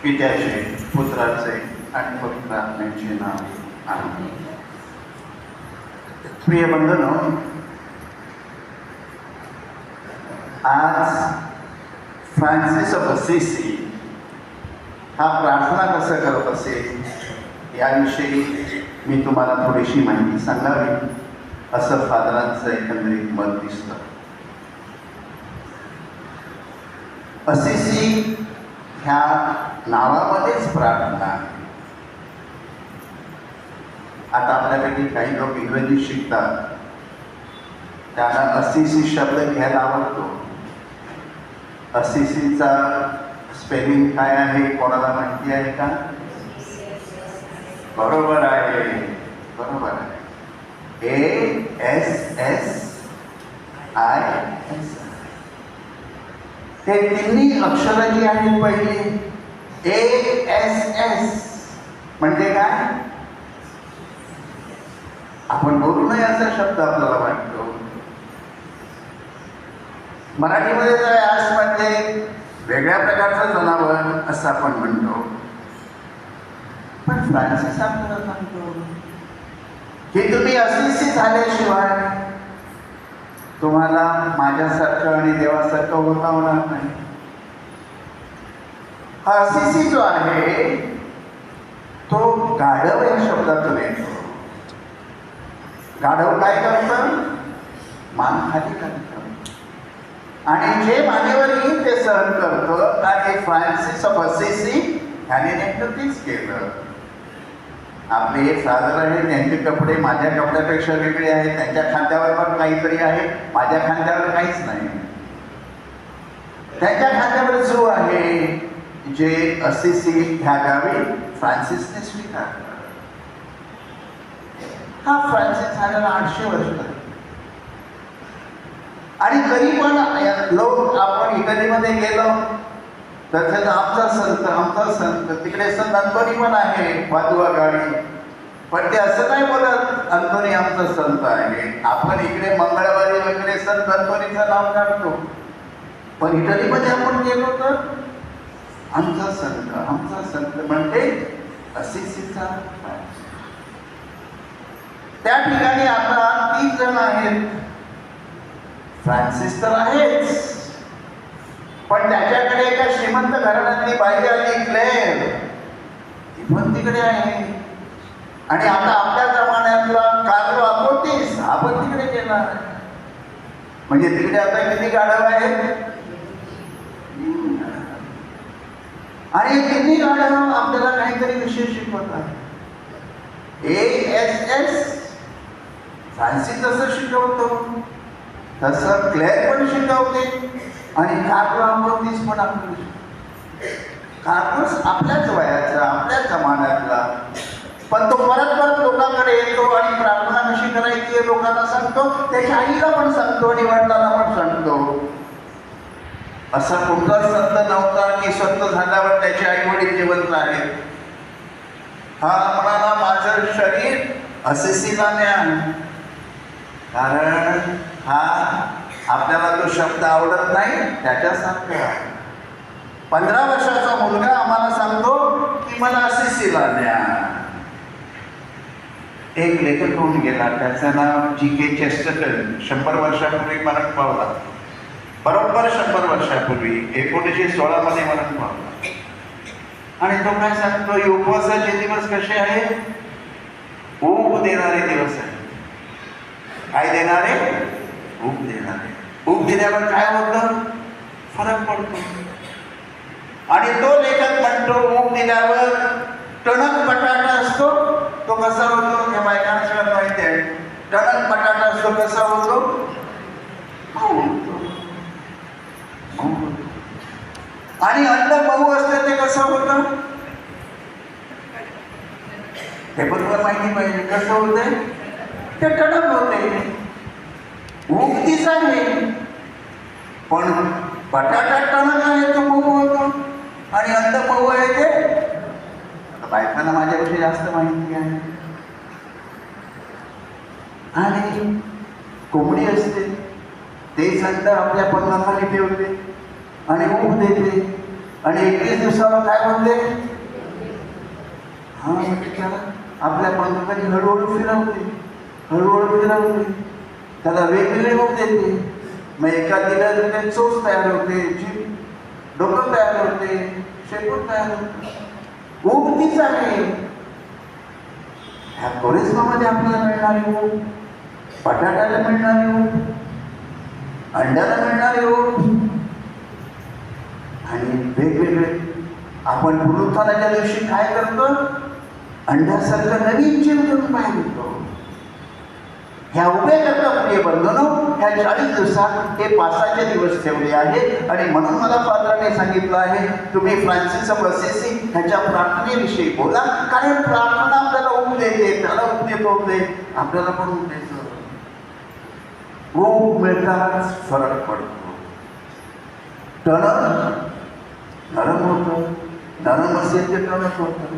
पित्याचे, पुत्राचे आणि पवित्र आत्म्याचे नाव आमेन. प्रिय बंधनो, आज फ्रान्सिस ऑफ असिसी हा प्रार्थना कसं करत असेल याविषयी मी तुम्हाला थोडीशी माहिती सांगावी असं फादरांचं एकंदरीत मत दिसतं. असिसी ह्या नावामध्येच प्रार्थना आहे. आता आपल्यापैकी काही लोक इंग्रजी शिकतात, त्यांना असिसी शब्द घ्यायला आवडतो. असिसीचा स्पेलिंग काय आहे कोणाला माहिती आहे का? बरोबर आहे, बरोबर आहे. ASSIS. हे तिन्ही अक्षरं जी आहेत पहिली ASS म्हणजे काय? आपण बोलू नये असा शब्द आपल्याला वाटतो. मराठीमध्ये तर आस म्हणजे वेगळ्या प्रकारचं जनावर असं आपण म्हणतो, पण फ्रान्सिस आपल्याला सांगतो की तुम्ही असिसी झाल्याशिवाय तुम्हाला माझ्यासारखं आणि देवासारखं होता होणार नाही. हा असिसी जो आहे तो गाढव या शब्दातून येतो. गाढव काय करतं? मान खाली करतं आणि जे मानेवर येईल ते सहन करतं. आणि फ्रान्सिस ऑफ असिसी ह्याने नेमकं तेच केलं. आपले हे फादर आहे, त्यांचे कपडे माझ्या कपड्यापेक्षा वेगळे आहेत. त्यांच्या खांद्यावर पण काहीतरी आहे, माझ्या खांद्यावर काहीच नाही. त्यांच्या खांद्यावर जो आहे जे असिसी ह्या गावी फ्रान्सिसने स्वीकारलं. हा फ्रान्सिस झालेला 800 वर्ष झाली. आणि तरी पण लोक आपण इटलीमध्ये गेलो तर त्याचा आमचा संत तिकडे संत अंतोनी पण आहे वादुआ गाडी, पण ते असं नाही बोलत अंतोनी आमचा संत आहे. आपण इकडे मंगळवारी वगैरे संत अंतोनीचं नाव काढतो, पण इटलीमध्ये आपण गेलो तर आमचा संत म्हणजे असिसीचा. त्या ठिकाणी आता 3 जण आहेत. फ्रान्सिस तर आहेच, पण त्याच्याकडे एका श्रीमंत घराण्यातली बाई आली क्लेर, ती पण तिकडे आहे. आणि आता आपल्या जमान्यातला कार्लो अकोतीस हा पण तिकडे गेला. म्हणजे तिकडे आता किती गाढव आहेत? आणि किती गाढव आपल्याला काहीतरी विशेष शिकवतात. ASS फ्रान्सिस जसं शिकवतो तसं क्लेर पण शिकवते आणि कार्लो अकोतीस पण आपल्याला शिकवतो. कार्लोस आपल्याच वयाचा, आपल्या जमान्यातला, पण तो परत लोकांकडे येतो आणि प्रार्थना कशी करायची हे लोकांना सांगतो. त्याच्या आईला पण सांगतो आणि वडिलांना पण सांगतो. असा कुठला संत नव्हता की संत झाल्यावर त्याचे आई वडील जिवंत आहेत. हा म्हणाला माझं शरीर असिसीला न्या, कारण हा आपल्याला तो शब्द आवडत नाही त्याच्यासारखा. 15 वर्षाचा मुलगा आम्हाला सांगतो की मला असिसीला न्या. एक लेखक होऊन गेला, त्याचं नाव G.K. चेस्टरटन. 100 वर्षापूर्वी मरण पावला. बरोबर 100 वर्षापूर्वी 1916 मध्ये मरण पावला. आणि तो काय सांगतो? उपवासाचे दिवस कसे आहेत? ऊब देणारे दिवस आहेत. काय देणारे? ऊब देणारे. ऊब दिल्यावर काय होतं? फरक पडतो. आणि तो लेखक म्हणतो ऊब दिल्यावर टणक बटाटा असतो तो कसा होतो? त्या बायकांना माहिती आहे. टणक बटाटा असतो कसा होतो? आणि अन्न मऊ असतं ते कसं होतं? हे पण तुला माहिती पाहिजे. कसं होतंय? ते टणक होते. ऊब तीच आहे, पण बटाटा टणक आहे तो मऊ होतो आणि अन्न मऊ आहे ते. आता बायकांना माझ्यापेक्षा जास्त माहिती आहे. आणि कोंबडी असते ते संत आपल्या पन्नाखाली ठेवते आणि ऊब देते. आणि 21 दिवसाला काय म्हणले? हा म्हणजे त्याला आपल्या पंतप्रधानी हळूहळू फिरवते, त्याला वेगवेगळे रूप देते. मग एका दिवसाला चोच तयार होते, डोकं तयार होते, शेपूट तयार होते. ऊब तीच आहे. ह्या कोरिस्मामध्ये आपल्याला मिळणारी ऊब, बटाट्याला मिळणारी ऊब, अंड्याला मिळणारी ऊब, आणि वेगवेगळे आपण पुनरुत्थानाच्या दिवशी काय करतो? अंड्यासारखं नवीन जीव घेऊन बाहेर येतो. ह्या उभे करता प्रिय बंधूंनो, ह्या 40 दिवसात हे पासाचे दिवस ठेवले आहे. आणि म्हणून मला फादराने सांगितलं आहे, तुम्ही फ्रान्सिस ऑफ असिसी ह्याच्या प्रार्थनेविषयी बोला, कारण प्रार्थना आपल्याला ऊब देते, त्याला ऊब देतो ते आपल्याला पण ऊब देतो. ऊब मिळताच फरक पडतो. टणक नरम होतं, नरम असेल ते टणक होतं.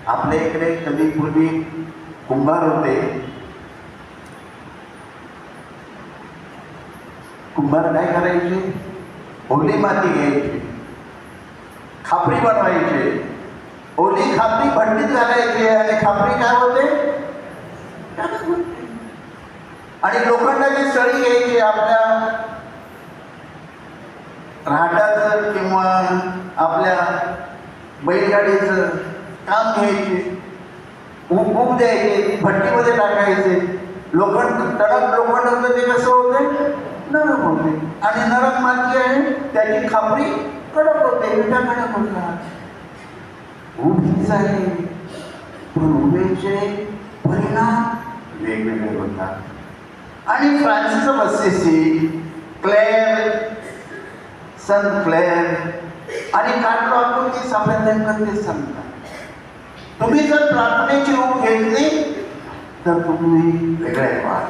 आपल्या इकडे कधी पूर्वी कुंभार होते. कुंभार काय करायचे? ओली माती घ्यायची, खापरी बनवायचे, ओली खापरी भट्टीत घालायचे आणि खापरी काय होते? आणि लोखंडाची सळी घ्यायची, आपल्या राहटाचं किंवा आपल्या बैलगाडीचं काम घ्यायचे, ऊब द्यायचे, भट्टीमध्ये टाकायचे. लोखंड टणक लोखंड होतं ते कसं होते? नरम होते. आणि नरम माती आहे त्याची खापरी कडक होते, विटा कडक होतात. ऊब हीच आहे, पण उभेचे परिणाम वेगवेगळे होतात. आणि Francis of Assisi, Clare, saint Clare आणि कार्लो आकुंतीस आपल्याला तेच सांगतात. तुम्ही जर प्रार्थनेची ऊब घेतली तर तुम्ही वेगळे व्हाल.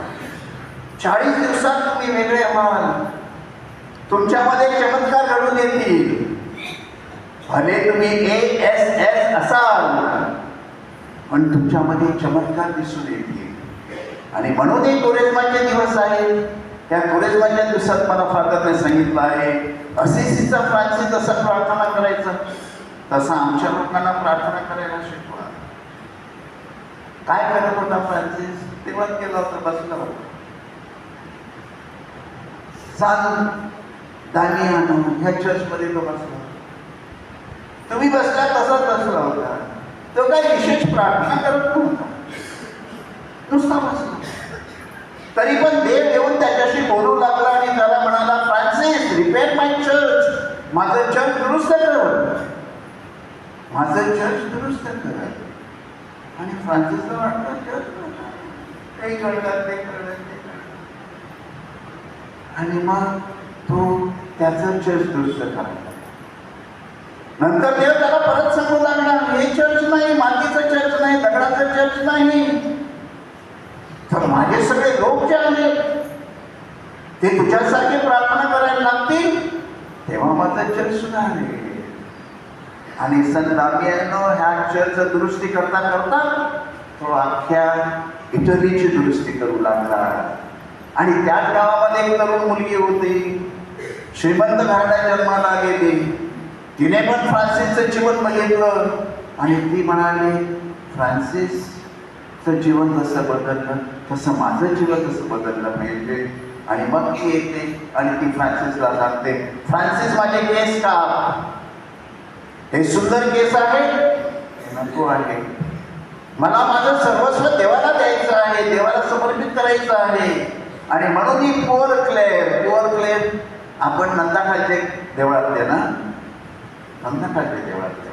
40 दिवसात तुम्ही वेगळे व्हाल. तुमच्यामध्ये चमत्कार घडून येतील. भले तुम्ही ASS असाल, पण तुमच्यामध्ये चमत्कार दिसून येतील. आणि म्हणून हे कोरेस्माचे दिवस आहेत. त्या कोरेस्माच्या दिवसात मला फादरने सांगितलं आहे, असिसीचा फ्रान्सिस जसा प्रार्थना करायचा तसा आमच्या लोकांना प्रार्थना करायला शिकवा. काय करत होता फ्रान्सिस? तेव्हा केला होता, बसला होता. सान दामियानो ह्या चर्चमध्ये तो बसला. तुम्ही बसला तसाच बसला होता. तो काही विशेष प्रार्थना करत नव्हता, नुसता बसला. तरी पण देव येऊन त्याच्याशी बोलू लागला आणि त्याला म्हणाला, फ्रान्सिस, रिपेअर माय चर्च, माझं चर्च दुरुस्त कर, माझं चर्च दुरुस्त कर. आणि फ्रान्सिसला वाटतं चर्च काही करतात ते करतात. आणि मग तो त्याचं चर्च दुरुस्त करायला. नंतर देव त्याला परत सांगू लागला, हे चर्च नाही, मातीचं चर्च नाही, दगडाचं चर्च नाही, तर माझे सगळे लोक जे आहेत ते तुझ्यासारखे प्रार्थना करायला लागतील, तेव्हा माझं चर्च सुधारेल. आणि सन दामियानो ह्या चर्च दुरुस्ती करता करता तो अख्ख्या इटलीची दुरुस्ती करू लागला. आणि त्याच गावामध्ये एक तरुण मुलगी होती, श्रीमंत घराण्यात जन्माला आलेली. तिने पण फ्रान्सिसचं जीवन बघितलं आणि ती म्हणाली, फ्रान्सिसचं जीवन जसं बदललं तसं माझं जीवन तसं बदललं पाहिजे. आणि मग ती येते आणि ती फ्रान्सिसला सांगते, फ्रान्सिस माझे केस काप, हे सुंदर केस आहे, नको आहे, मला माझं सर्वस्व देवाला द्यायचं आहे, देवाला समर्पित करायचं आहे. आणि म्हणून ही प्युअर क्लेअर आपण नंदाखालचे देवळातले ना, नंदाखालचे देवळातले,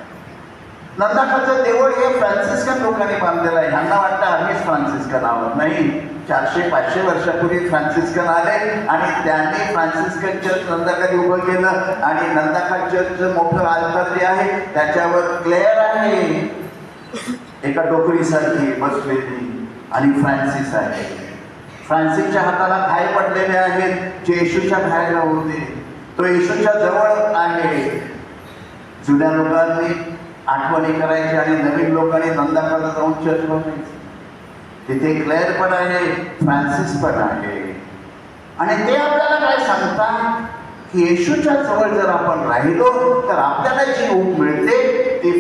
नंदाखालचं देऊळ हे फ्रान्सिस्कन लोकांनी बांधलेलं आहे. ह्यांना वाटतं आम्हीच फ्रान्सिस्कन आहोत. नाही, 400-500 वर्षापूर्वी फ्रान्सिस्कन आले आणि त्यांनी फ्रान्सिस्कन चर्च नंदाखाली उभं केलं. आणि नंदाखाल चर्चचं मोठं आल्तर जे आहे त्याच्यावर क्लेअर आहे, एका डोकरीसारखी बसलेली, आणि फ्रान्सिस आहे. फ्रान्सिसच्या हाताला घाय पडलेले आहेत जे येशूच्या घायला होते. तो येशूच्या जवळ आहे. जुन्या लोकांनी आठवणी करायची आणि नवीन लोकांनी नंदाखाला जाऊन चर्च बघायचं. तिथे क्लेअर पण आहे, फ्रान्सिस पण आहे. आणि ते आपल्याला काय सांगतात की येशूच्या जवळ जर आपण राहिलो तर आपल्याला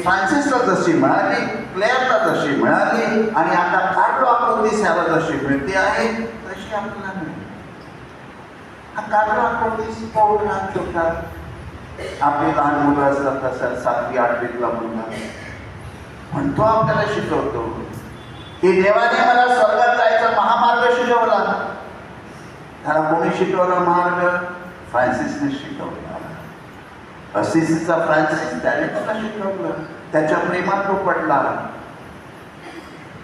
फ्रान्सिसला जशी मिळाली, क्लेअरला जशी मिळाली आणि आता कार्लो अकोर्डिस याला जशी मिळते आहे तशी आपल्याला मिळते. हा कार्लो अकोर्डिस पाहून हा छोटा आपली लहान मुलं असतात तसं 7वी 8वीतला मुलगा म्हणतो, आपल्याला शिकवतो की देवाने मला स्वर्गात जायचा महामार्ग शिकवला. त्याला कोणी शिकवला मार्ग? फ्रान्सिसने शिकवला. असिसीचा फ्रान्सिस त्याने त्याला शिकवलं, त्याच्या प्रेमात तो पडला.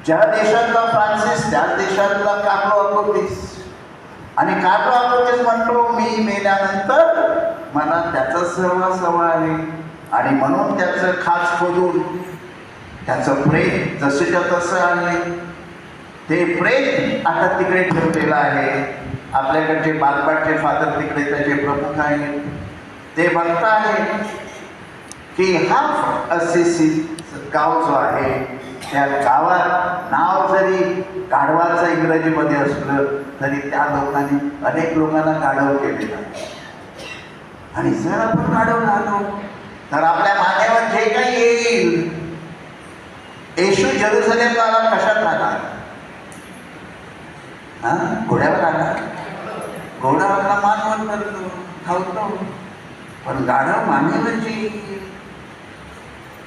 ज्या देशातला फ्रान्सिस त्या देशातला कार्लो अकोर्डिस. आणि कार्लो अकोर्डिस म्हणतो मी मेल्यानंतर मला त्याचा सहवास हवा आहे आणि म्हणून त्याचं खास खोदून त्याचं प्रेम जसंच्या तसं आहे ते प्रेम आता तिकडे ठेवलेलं आहे. आपल्याकडचे बालपाटचे फादर तिकडे त्याचे प्रमुख आहेत. ते म्हणत आहेत की हा असिसी गाव जो आहे त्या गावात नाव जरी गाढवाचं इंग्रजीमध्ये असलं तरी त्या लोकांनी अनेक लोकांना गाढव केलेलं आहे. आणि जर आपण गाढव झालो तर आपल्या मानेवर जे काही येईल, येशू जेरुसलेमला आला कशात आला? घोड्यावर आला. घोडा आपला मानवर करतो, धावतो, पण गाढव मानेवरची.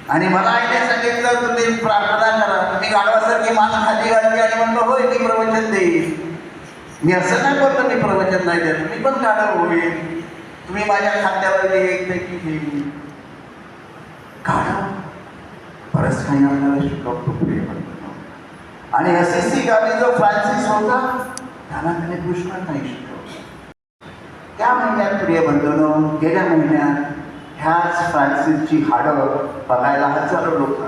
आणि मला आईने सांगितलं तुम्ही प्रार्थना करा. मी गाढवासारखी मान खाली घातली आणि म्हणलो होय मी प्रवचन देईन. मी असं नाही बोलतो मी प्रवचन नाही देत, मी पण गाढव होईल. तुम्ही माझ्या खात्यावर एक पैकी घेईन. गाढव बरंच काही आपल्याला शिकवतो प्रेम. आणि असिसी गावी जो फ्रान्सिस होता त्याला त्याने कृष्ण नाही शिकवलं. त्या महिन्यात प्रिय बंधूंनो, गेल्या महिन्यात ह्याच फ्रान्सिसची हाडं बघायला हजारो लोक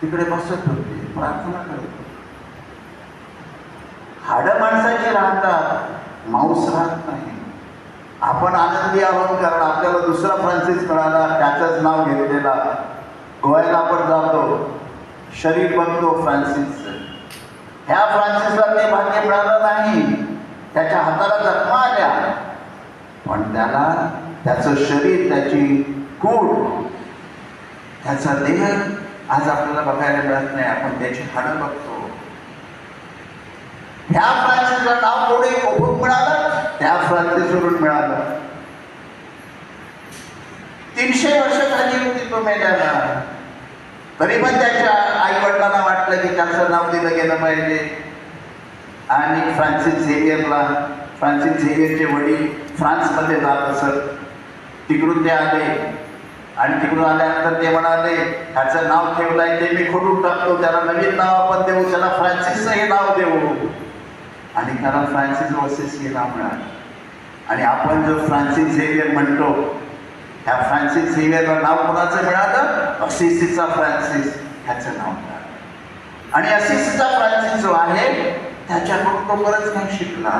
तिकडे बसत होते, प्रार्थना करत होते. हाडं माणसाची राहतात, मांस राहत नाही. आपण आनंदी आहोत कारण आपल्याला दुसरा फ्रान्सिस मिळाला, त्याचंच नाव घेतलेला. गोव्याला आपण जातो, शरीर बघतो फ्रान्सिसचं. ह्या फ्रान्सिसला ते भाग्य मिळालं नाही. त्याच्या हाताला जखमा आल्या, पण त्याला त्याचं शरीर, त्याची कूड, त्याचा देह आज आपल्याला बघायला मिळत नाही. आपण त्याची हाडं बघतो. ह्या फ्रान्सिसला नाव कोणी कोठून मिळालं? त्या फ्रान्सिसवरून मिळालं. 300 वर्ष झाली होती तो मेल्याला. तरी पण त्याच्या आई वडिलांना वाटलं की त्याचं नाव दिलं गेलं पाहिजे. आणि फ्रान्सिस झेवियरचे वडील फ्रान्समध्ये जात असत. तिकडून ते आले आणि तिकडून आल्यानंतर ते म्हणाले ह्याचं नाव ठेवलंय ते मी खोडून टाकतो, त्याला नवीन नाव आपण देऊ, त्याला फ्रान्सिसचं हे नाव देऊ. आणि त्याला फ्रान्सिस असिसी हे नाव मिळालं. आणि आपण जो फ्रान्सिस झेवियर म्हणतो, ह्या फ्रान्सिस झेवियरला नाव कोणाचं मिळालं? असिसीचा फ्रान्सिस ह्याचं नाव मिळालं. आणि असिसीचा फ्रान्सिस जो आहे त्याच्याकडून तो बरंच काही शिकला.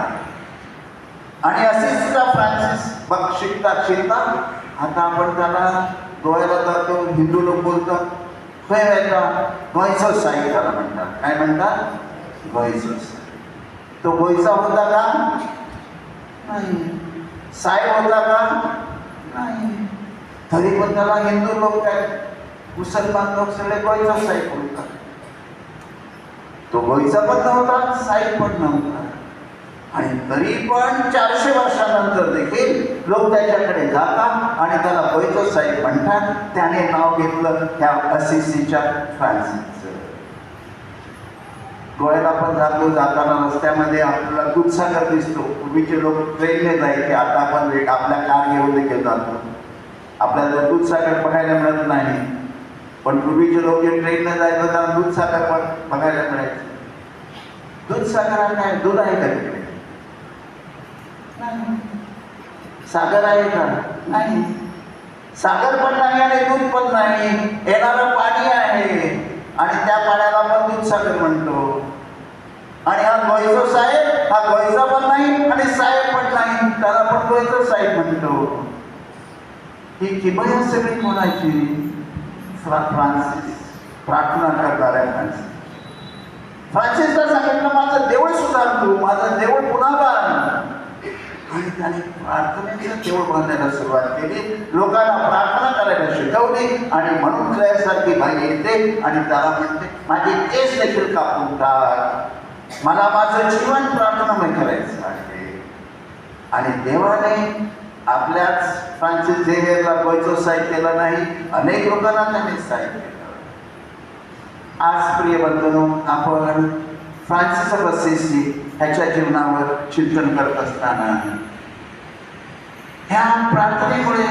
आणि असिसीचा फ्रान्सिस बघ शिकता आता आपण त्याला गोव्याला जातो, हिंदू लोक बोलतात गोयचो साई त्याला म्हणतात. काय म्हणतात? गोयचो साई. तो गोयचा होता का? नाही. साई होता का? नाही. तरी पण त्याला हिंदू लोक काय, मुसलमान लोक सगळे गोयचो साई बोलतात. तो गोयचा पण नव्हता, साई पण नव्हता. आणि तरी पण 400 वर्षानंतर देखील लोक त्याच्याकडे जातात आणि त्याला गोयचो साई म्हणतात. त्याने नाव घेतलं त्या असिसीच्या फ्रान्सिसचं. गोव्याला पण जातो, जाताना रस्त्यामध्ये आपल्याला दूधसागर दिसतो. पूर्वीचे लोक ट्रेनने जायचे, आता आपण आपल्या कार घेऊन देखील जातो. आपल्याला दूधसागर बघायला मिळत नाही, पण पूर्वीचे लोक जे ट्रेनने जायचं त्यांना दूधसागर पण बघायला मिळायचं. दूधसागर काय दूध आहे का तिकडे? सागर आहे का? नाही. सागर पण नाही आणि दूध पण नाही. येणारं पाणी आहे आणि त्या पाण्याला आपण दूधसागर म्हणतो. आणि हा गोयचो साहेब, हा गोयचा पण नाही आणि साहेब पण नाही, त्याला आपण गोयचो साहेब म्हणतो. ही किमया सगळी कोणाची? फ्रान्सिस, प्रार्थना करणाऱ्या फ्रान्सिस. फ्रान्सिसला सांगितलं माझं देऊळ सुधार तू, माझं देऊळ पुन्हा बांध. आणि त्याने प्रार्थनेचं देऊळ बांधायला सुरुवात केली. लोकांना प्रार्थना करायला शिकवलं. ठेवली आणि म्हणून तुझ्यासारखी बाई येते आणि त्याला म्हणते माझे केस देखील कापून टाक, मला माझं जीवन प्रार्थनामय करायचं आहे. आणि देवाने आपल्याच फ्रान्सिस झेवियरला प्रोत्साहित केलं नाही, अनेक लोकांना त्यांनी साहित्य केलं. आज प्रिय बंधूंनो, आपण फ्रान्सिस ऑफ असिसी ह्याच्या जीवनावर चिंतन करत असताना ह्या प्रार्थनेमुळे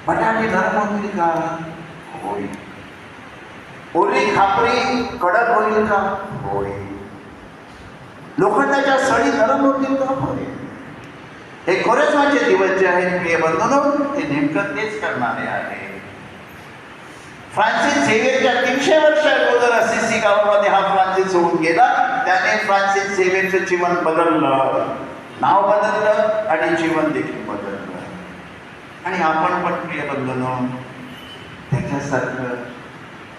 बटाटे नरम होतील का? होईल. ओली खापरी कडक होईल का? होईल. लोखंडाच्या सळी नरम होतील का? होईल. हे खोरेसवाचे दिवस जे आहेत प्रिय बंधूंनो, ते नेमकं तेच करणारे आहे. फ्रान्सिस झेवियरच्या 300 वर्ष अगोदर असिसी गावामध्ये हा फ्रान्सिस होऊन गेला. त्याने फ्रान्सिस झेवियरचं जीवन बदललं, नाव बदललं आणि जीवन देखील बदललं. आणि आपण पण प्रिय बंधूंनो त्याच्यासारखं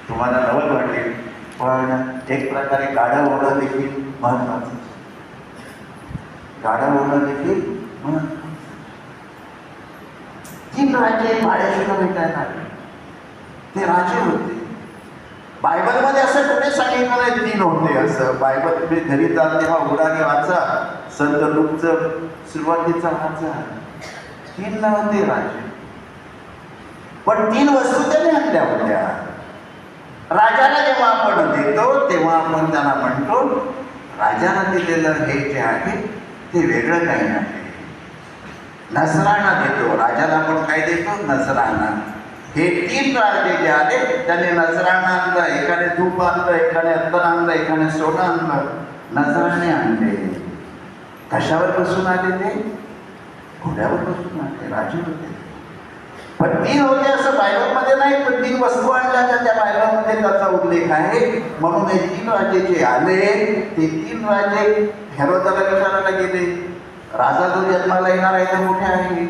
तुम्हाला नवल वाटेल, पण एक प्रकारे गाढव होणं देखील महत्वाचं. गाढव होणं देखील महत्वाचं. 3 राजे माळेश्वरला भेटायला आले. ते राजे होते. बायबलमध्ये असं कुठे सांगितलं नाही 3 होते असं. बायबल तुम्ही घरी जाल तेव्हा उडाने वाचा, संत लूकचं सुरुवातीचा वाचा. 3 नव्हते राजे, पण 3 वस्तू त्याने आणल्या होत्या. राजाला जेव्हा आपण देतो तेव्हा आपण त्यांना म्हणतो राजाला दिलेलं हे जे आहे ते वेगळं काही नाही. नजराणा देतो, राजाला आपण काय देतो? नजराणा. हे 3 राजे जे आले त्याने नजराणा आणलं, एकाने धूप आणलं, एकाने अत्तर आणलं, एकाने सोनं आणलं. नजराणे आणले. कशावर बसून आले ते? घोड्यावर बसून आले. राजे होते. पण 3 होते असं बायबलमध्ये नाही, पण 3 वस्तू आणल्या त्या बायबलमध्ये त्याचा उल्लेख आहे. म्हणून हे 3 राजे जे आले ते 3 राजे हेरोदाला विचारायला गेले, राजा जो जन्माला येणार आहे तो मोठे आहे?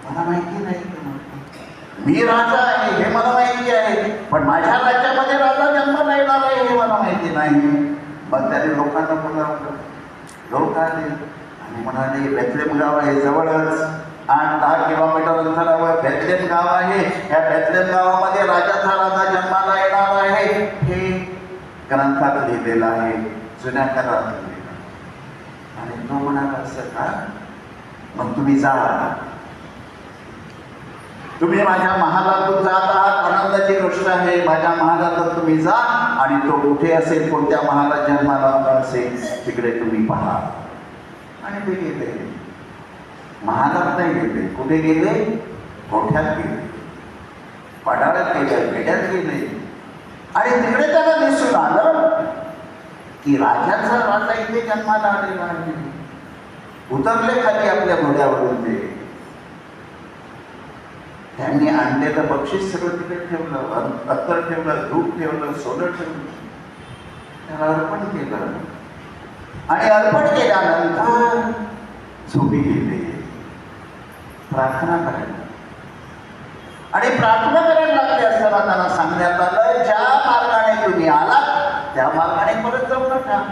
मला माहिती नाही. मी राजा आहे हे मला माहिती आहे, पण माझ्या राज्यामध्ये राजा जन्माला येणार आहे हे मला माहिती नाही. मग त्याने लोकांना बोलावलं. लोक आले आणि म्हणाले बेथलेम गाव आहे जवळच, 8-10 किलोमीटर अंतरावर बेथलेम गाव आहे. या बेथलेम गावामध्ये राजाचा राजा जन्माला येणार आहे हे ग्रंथात लिहिलेलं आहे, जुन्या करारात लिहिलेलं. आणि तो म्हणाला असं का? मग तुम्ही जा, तुम्ही माझ्या महालातून जात आहात, आनंदाची गोष्ट आहे. माझ्या महालातून तुम्ही जा आणि तो कुठे असेल, कोणत्या महालात जन्माला असेल तिकडे तुम्ही पहा. आणि ते गेले. महालात नाही गेले. कुठे गेले? गोठ्यात गेले, पडाळ्यात गेले, भेड्यात गेले. आणि तिकडे त्याला दिसून आलं की राजाचा राजा इथे जन्माला आलेला आहे. उतरले खाली आपल्या घोड्यावरून. ते त्यांनी आणलेलं बक्षीस सगळं तिकडे ठेवलं, अत्तर ठेवलं, धूप ठेवलं, सोनं ठेवलं, त्याला अर्पण केलं. आणि अर्पण केल्यानंतर झोपी गेले प्रार्थना करायला. आणि प्रार्थना करायला लागले असताना त्यांना सांगण्यात आलं ज्या मार्गाने तुम्ही आलात त्या मार्गाने परत जाऊ नका.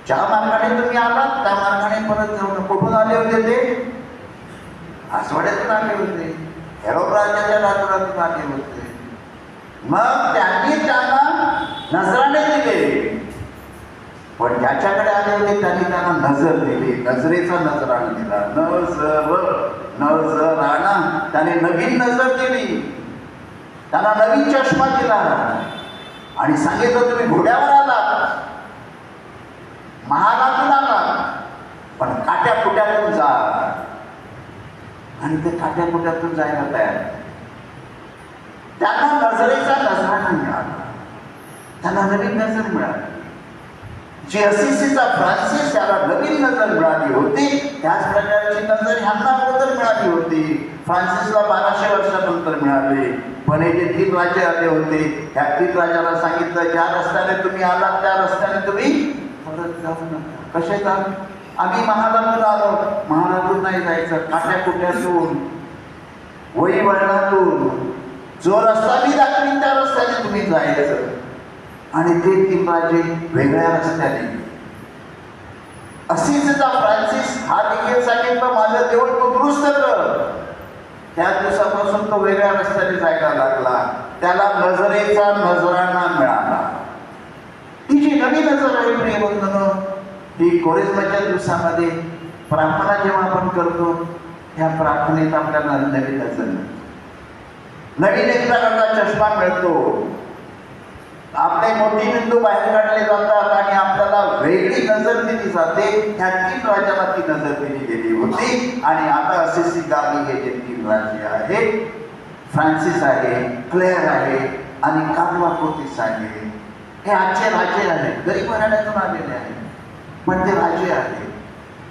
ज्या मार्गाने तुम्ही आलात त्या मार्गाने परत जाऊ नका. कुठून आले होते ते? आसवाड्यातून आले होते, हेरोद राजाच्या राजवाड्यातून आले होते. मग त्यांनी त्यांना नजराणे दिले, पण ज्याच्याकडे आले होते त्यांनी त्यांना नजर दिली. नजरेचा नजराणा दिला. नजराणा. त्याने नवीन नजर दिली, त्यांना नवीन चष्मा दिला आणि सांगितलं तुम्ही घोड्यावर आलात, महालातून आलात, पण काट्या कुट्यातून जा. आणि ते काट्या कुट्यातून जायला तयार. त्यांना नजरेचा नजराणा मिळाला, त्यांना नवीन नजर मिळाली. जी असिसीचा फ्रान्सिस त्याला नवीन नजर मिळाली होती, त्याच प्रकारची नजर ह्यांना अगोदर मिळाली होती. फ्रान्सिसला 1200 वर्षानंतर मिळाले. पण हे जे 3 राजे आले होते त्या 3 राजाला सांगितलं ज्या रस्त्याने तुम्ही आलात त्या रस्त्याने तुम्ही परत जाऊ नका. कसे जाऊ? आम्ही महालातून आलो. महालातून नाही जायचं, काट्या कुट्यातून, वळी वळणातून, जो रस्ता मी दाखवीन त्या रस्त्याने तुम्ही जायचं. आणि ते 3 राजे वेगळ्या रस्त्याने. असिसीचा फ्रान्सिस हा देखील सांगितलं माझं देऊळ तू दुरुस्त कर. त्या दिवसापासून तो वेगळ्या रस्त्याने जायला लागला. त्याला नजरेचा नजराणा मिळाला. ही जी नवी नजर आहे प्रिय बंधूंनो, ही कोरिस्माच्या दिवसामध्ये प्रार्थना जेव्हा आपण करतो, ह्या प्रार्थनेत आपल्याला नवीन नजर मिळते, नवीन एक प्रकारचा चष्मा मिळतो. आपले मोतीबिंदू बाहेर काढले जातात आणि आपल्याला वेगळी नजर दिली जाते. ह्या 3 राजांना ती नजर दिली गेली होती. आणि आता असिसी गावी हे जे 3 राजे आहेत, फ्रान्सिस आहे, क्लेअर आहे आणि कालवा कोतीस आहे, हे आजचे राजे आहेत. गरीब घराण्यातून आलेले आहेत, पण ते राजे आहेत.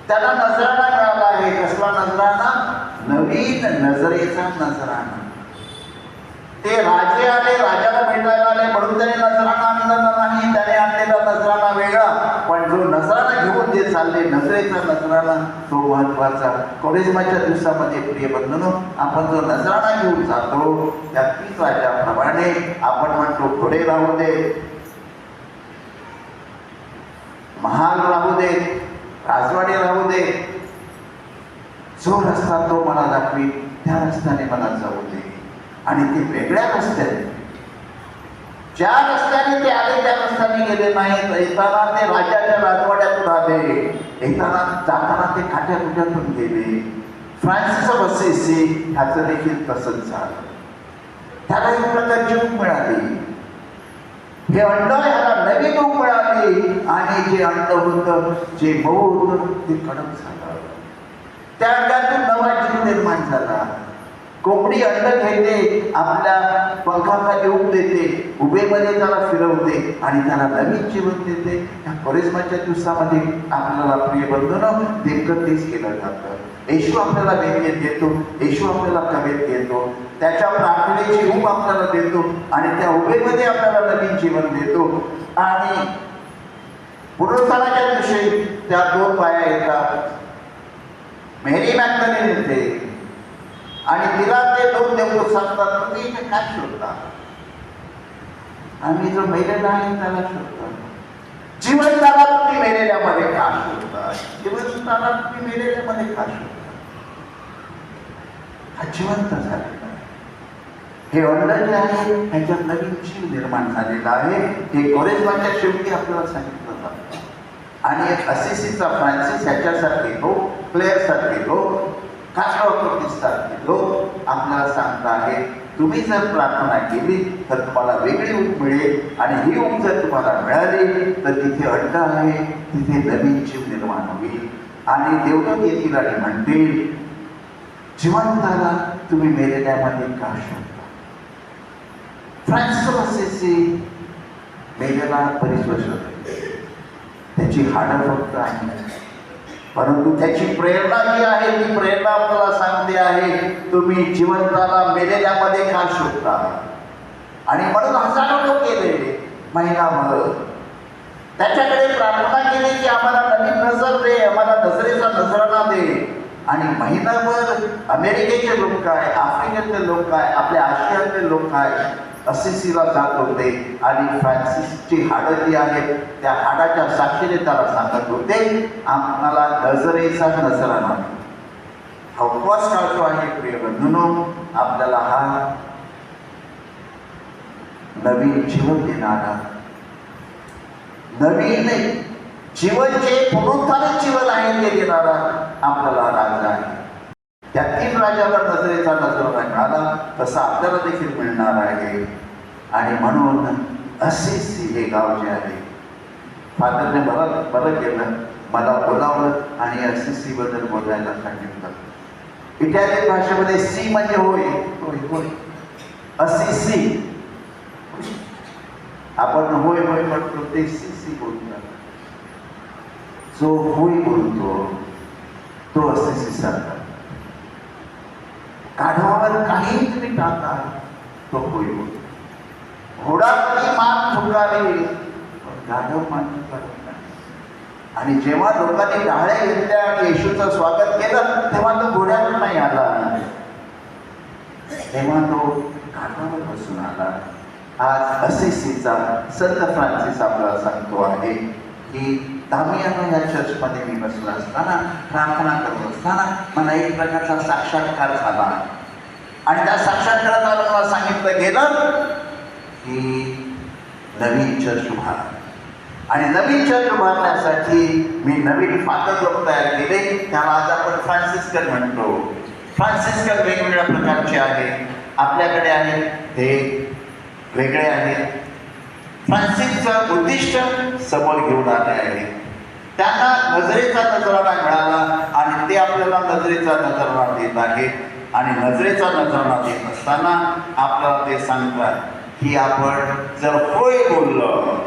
त्यांना नजराणा मिळाला आहे. कसला नजराणा? नवीन नजरेचा नजराणा. ते राजे आले, राजाला भेटायला आले म्हणून त्याने नजराणा आणलेला नाही, त्याने आणलेला नजराणा वेगळा. पण जो नजराणा घेऊन जे चालले, नजरेचा नजराणा, तो महत्वाचा. कोरिस्माच्या दिवसामध्ये प्रिय बंधूंनो, आपण जो नजराणा घेऊन जातो, त्या 3 राजाप्रमाणे आपण म्हणतो, घोडे राहू दे, महाल राहू दे, राजवाडे राहू दे, जो रस्ता तो मला दाखवी, त्या रस्त्याने मला जाऊ दे. आणि ते वेगळ्या रस्त्याने, ज्या रस्त्याने ते आले त्या रस्त्याने गेले नाहीत. येताना ते राजाच्या राजवाड्यातून आले, येताना जाताना ते खाट्याखुट्यातून गेले. फ्रान्सिस ऑफ असिसी ह्याचं देखील तसंच झालं. त्याला एक प्रकारची ऊब मिळाली. हे अंड ह्याला नवीन ऊब मिळाली आणि जे अंड होतं, जे मऊ होतं, ते कडक झालं. त्या अंडातून नवा जीव निर्माण झाला. कोंबडी अंड घेते, आपल्या पंखाखाली उब देते, उभेमध्ये त्याला फिरवते आणि त्याला नवीन जीवन देते. ह्या कोरिस्माच्या दिवसामध्ये आपल्याला प्रिय बंधूंनो नेमकं तेच केलं जातं. येशू आपल्याला भेट देतो, येशू आपल्याला कवेत देतो, त्याच्या प्रार्थनेची ऊब आपल्याला देतो आणि त्या उभेमध्ये आपल्याला नवीन जीवन देतो. आणि पुनरुत्थानाच्या दिवशी त्या 2 बाया येतात. मेरी मॅग्दलेन येते आणि तिला ते 2 देवदूत सांगतात, तुम्ही इथे काय शोधता? आम्ही जो मेलेला आहे त्याला शोधतो. जिवंताला तुम्ही मेलेल्यामध्ये का शोधता? जिवंताला तुम्ही मेलेल्यामध्ये का शोधता? हा जिवंत झालेला आहे. हे अंड जे आहे ह्याच्यात नवीन जीव निर्माण झालेला आहे. हे कोरिस्माच्या शेवटी आपल्याला सांगितलं जातं. आणि एक असिसीचा फ्रान्सिस ह्याच्यासारखे लोक, क्लेअर सारखे लोक, लोक आपल्याला सांगत आहेत, तुम्ही जर प्रार्थना केली तर तुम्हाला वेगळी ऊब मिळेल. आणि ही ऊब जर तुम्हाला मिळाली तर तिथे अंड आहे, तिथे नवीन जीव निर्माण होईल. आणि देवदूत येतील आणि म्हणतील, जिवंताला तुम्ही मेलेल्यामध्ये का शोधता? फ्रान्सिस ऑफ असिसी मेलेला बरीच वर्ष होते, त्याची हाडं फक्त आहे, परंतु त्याची प्रेरणा जी आहे ती प्रेरणा आपल्याला सांगते आहे, तुम्ही जिवंताला मेलेल्यामध्ये का शोधता? आणि म्हणून हजारो लोक गेले महिनाभर त्याच्याकडे प्रार्थना केली की आम्हाला नवीन नजर दे, आम्हाला नजरेचा नजराणा दे. आणि महिनाभर अमेरिकेचे लोक काय, आफ्रिकेतले लोक काय, आपल्या आशियातले लोक काय असिसीला जात होते आणि फ्रान्सिसची हाडं जी आहेत त्या हाडाच्या साक्षीने त्याला सांगत होते, आम्हाला नजरेचा नजराणा. हा उपवास काढतो आहे प्रिय बंधूंनो, आपल्याला हा नवीन जीवन देणारा, नवीन जीवन जे पुनरुत्थानित जीवन आहे ते देणारा आपल्याला राजा आहे. त्या 3 राजाला नजरेचा नजराणा मिळाला, तसा आपल्याला देखील मिळणार आहे. आणि म्हणून असिसी हे गाव जे आहे, फादरने बरं केलं, मला बोलावलं आणि असिसी बद्दल बोलायला सांगितलं. इटालियन भाषेमध्ये सी म्हणजे होय, होय होय, असिसी. आपण होय होय म्हणतो ते सी बोलतात. जो होय बोलतो तो असिसी सारखा. गाढवावर काही तुम्ही टाका तो होय बोलतो. घोडा कधी मान झुकावे, गाढव मान झुकावे. आणि जेव्हा लोकांनी टाळ्या घेतल्या आणि येशूचं स्वागत केलं तेव्हा तो घोड्यावर नाही आला, तेव्हा तो गाढवावर बसून आला. आज असिसीचा संत फ्रान्सिस आपल्याला सांगतो आहे की दामियानो या चर्चमध्ये मी बसला असताना, प्रार्थना करत असताना मला एक प्रकारचा साक्षात्कार झाला. आणि त्या साक्षात्कारात मला सांगितलं गेलं की नवीन चर्च उभा, आणि नवीन चर्च उभारण्यासाठी मी नवीन फादर लोक तयार केले. त्याला आज आपण फ्रान्सिस्कन म्हणतो. फ्रान्सिस्कन वेगवेगळ्या प्रकारचे आहेत, आपल्याकडे आहेत ते वेगळे आहेत. फ्रान्सिसचं उद्दिष्ट समोर घेऊन आले आहे. त्यांना नजरेचा नजराणा मिळाला आणि ते आपल्याला नजरेचा नजराणा देत आहेत. आणि नजरेचा नजराणा देत असताना आपल्याला ते सांगतात की आपण जर होय बोललं.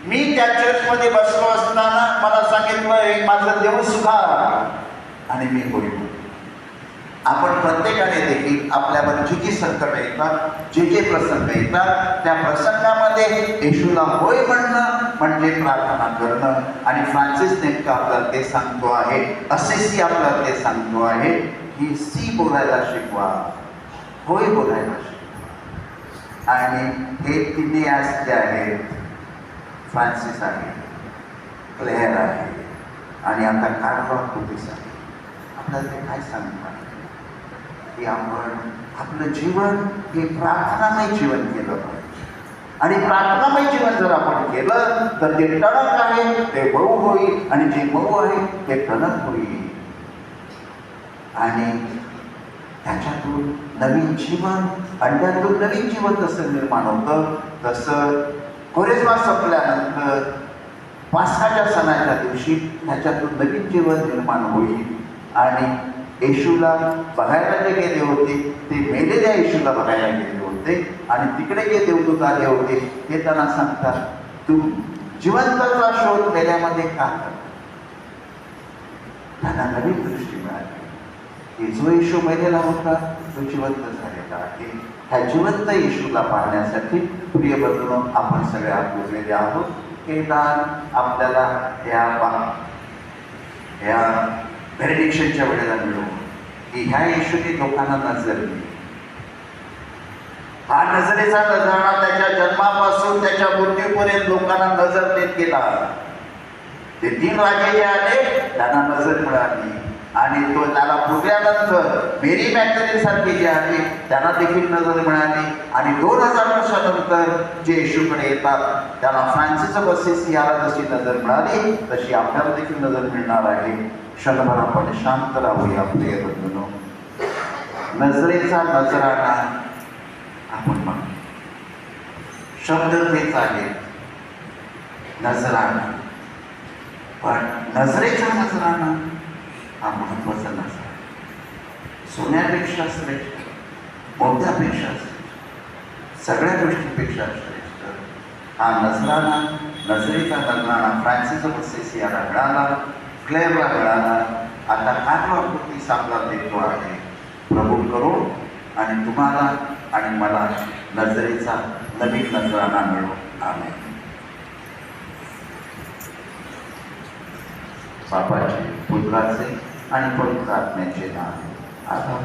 मी त्या चर्चमध्ये बसलो असताना मला सांगितलं एक माझं देव सुधार, आणि मी होय बोललो. आपण प्रत्येकाने देखील आपल्यावर जी जी संकट येतात, जे जे प्रसंग येतात, त्या प्रसंगामध्ये येशूला होय म्हणणं म्हणजे प्रार्थना करणं. आणि फ्रान्सिस नेमकं आपल्याला ते सांगतो आहे, असेसी आपल्याला ते सांगतो आहे की सी बोलायला शिकवा, होय बोलायला शिकवा. आणि हे तिन्ही आज जे आहेत, फ्रान्सिस आहे, क्लेअर आहे, आणि आता कार्लो अक्विनास आहे, आपल्याला ते काय सांगतात की आपण आपलं जीवन हे प्रार्थनामय जीवन केलं पाहिजे. आणि प्रार्थनामय जीवन जर आपण केलं तर ते टणक आहे ते मऊ होईल, आणि जे मऊ आहे ते टणक होईल. आणि त्याच्यातून नवीन जीवन, अंड्यातून नवीन जीवन जसं निर्माण होतं, तसं कोरेस्मा संपल्यानंतर पास्काच्या सणाच्या दिवशी त्याच्यातून नवीन जीवन निर्माण होईल. आणि येशूला बघायला जे गेले होते ते मेलेल्या येशूला बघायला गेले होते, आणि तिकडे जे देवदूत आले होते ते त्यांना सांगतात, तू जिवंताचा शोध मेल्यामध्ये का करता? त्यांना नवीन दृष्टी मिळाली की जो येशू मेलेला होता तो जिवंत झालेला आहे. ह्या जिवंत येशूला पाहण्यासाठी प्रिय बंधूंनो आपण सगळे आपुरलेले आहोत. हे दान आपल्याला या बेनेडिक्शनच्या वेळेला मिळू की ह्या येशूने लोकांना नजर दिली. हा नजरेचा नजराणा त्याच्या जन्मापासून त्याच्या मृत्यूपर्यंत लोकांना नजर देत गेला. ते 3 राजे जे आले त्यांना नजर मिळाली, आणि तो त्याला पुरल्यानंतर मेरी मॅग्दलिन सारखी जी आहे त्यांना देखील नजर मिळाली. आणि 2000 वर्षानंतर जे येशूकडे येतात त्याला फ्रान्सिस ऑफ असिसी याला जशी नजर मिळाली तशी आपल्याला देखील नजर मिळणार आहे. क्षणभर आपण शांत राहूया प्रिय बंधूंनो. नजरेचा नजराणा आपण म्हणतो, शब्द तेच आहे नजराणा, पण नजरेचा नजराणा हा महत्वाचा नजर, सोन्यापेक्षा श्रेष्ठ, मोत्यापेक्षा श्रेष्ठ, सगळ्या गोष्टींपेक्षा श्रेष्ठ हा नजराणा, नजरेचा नजराणा फ्रान्सिस ऑफ असिसी याला मिळाला, क्लेअरला मिळाला. आता कार्लो अक्विनास आपल्याला देतो आहे. प्रभू करो आणि तुम्हाला आणि मला नजरेचा नवीन नजराणा मिळो. आमेन. बापाचे, पुत्राचे आणि पवित्र आत्म्याचे नाव. आता